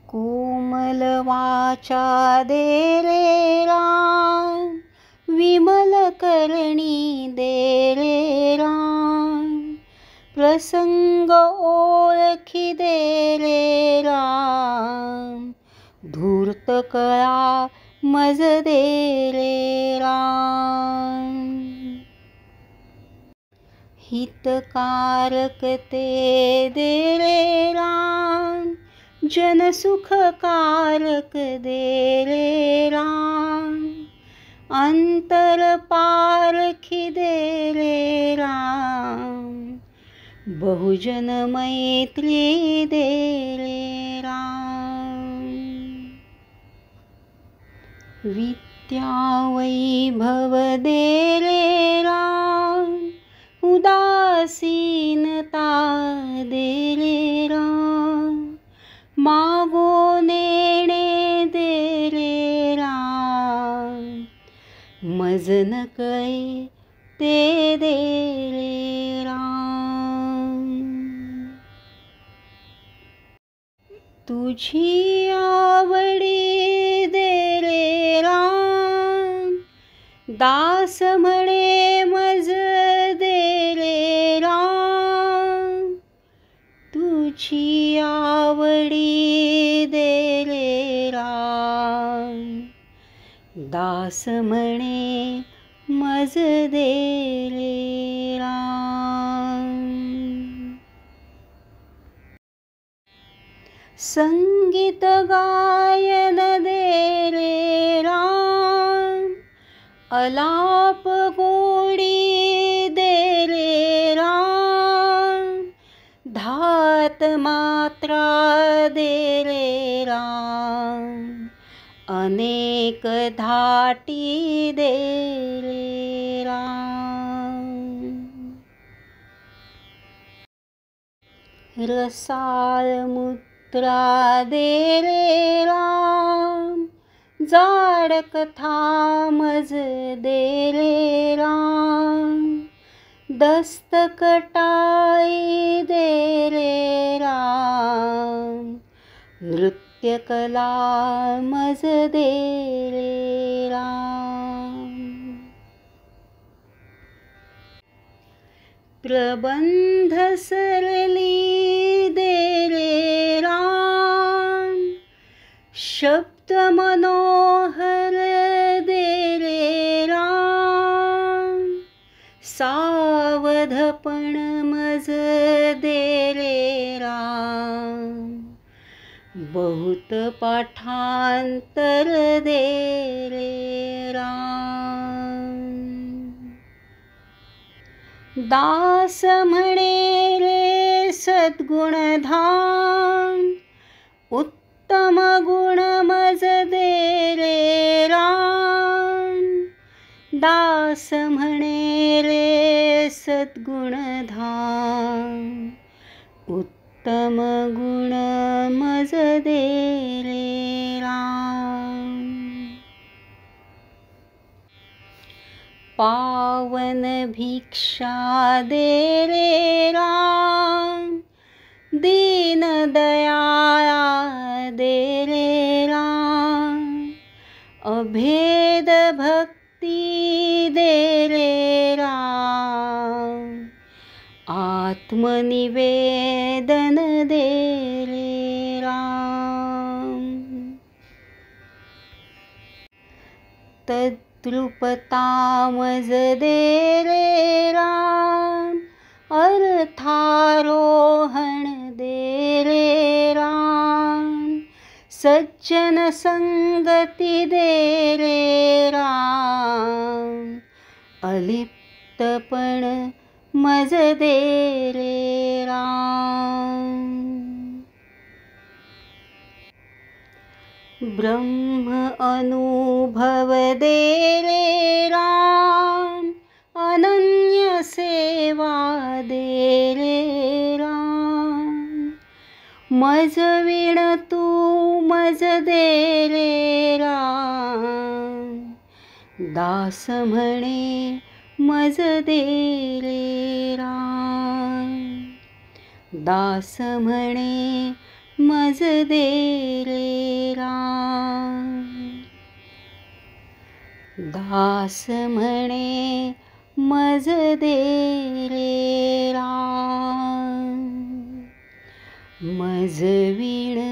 कोमल वाचा दे रे राम, विमल करणी दे रे राम, प्रसंग ओळखी दे रे राम, धूर्त कळा मज दे रे राम. हितकारक ते दे रे राम, जनसुखकारक दे रे राम, अंतर पारखी दे रे राम, बहुजन मैत्री दे रे राम. विद्या वैभव दे रे राम, उदासीनता दे रे राम, मागो नेणे दे रे राम, मज न कळे ते दे रे राम. तुझी आवडी दे रे राम, दास म्हणे मज दे रे राम, तुझी आवडी दे रे राम, दास म्हणे मज दे रे राम. संगीत गायन दे रे राम, अलाप गोडी दे रे राम, धात मात्रा दे रे राम, अनेक धाटी दे रे राम. रसाळ मुद्रा दे रे राम, जाड कथा मज दे रे राम, दस्तकटाई दे रे राम, नृत्यकला मज दे रे राम. प्रबंध सरली दे रे राम, शब्द मनोहर दे रे राम, सावधपण मज दे रे राम, बहुत पाठांतर दे रे राम. दास म्हणे रे सद्गुण धाम, उत्तम गुण मज दे रे राम, दास म्हणे रे सद्गुण धाम, उत्तम गुण मज दे रे राम. पावन भिक्षा दे रे राम, दीन दयाळा दे रे राम, अभेद भक्ती दे रे राम, आत्मनिवेदन दे रे राम. तद्रूपता मज दे रे राम, अर्थारोहण दे रे राम, सज्जन संगती दे रे राम, अलिप्तपण मज दे रे राम. ब्रह्म अनुभव दे रे राम, अनन्य सेवा दे रे राम, मज विण तू मज दे रे राम, दास म्हणे मज दे रे राम, दास म्हणे मज दे रे दास म्हणे मज दे रे राम. मज वीण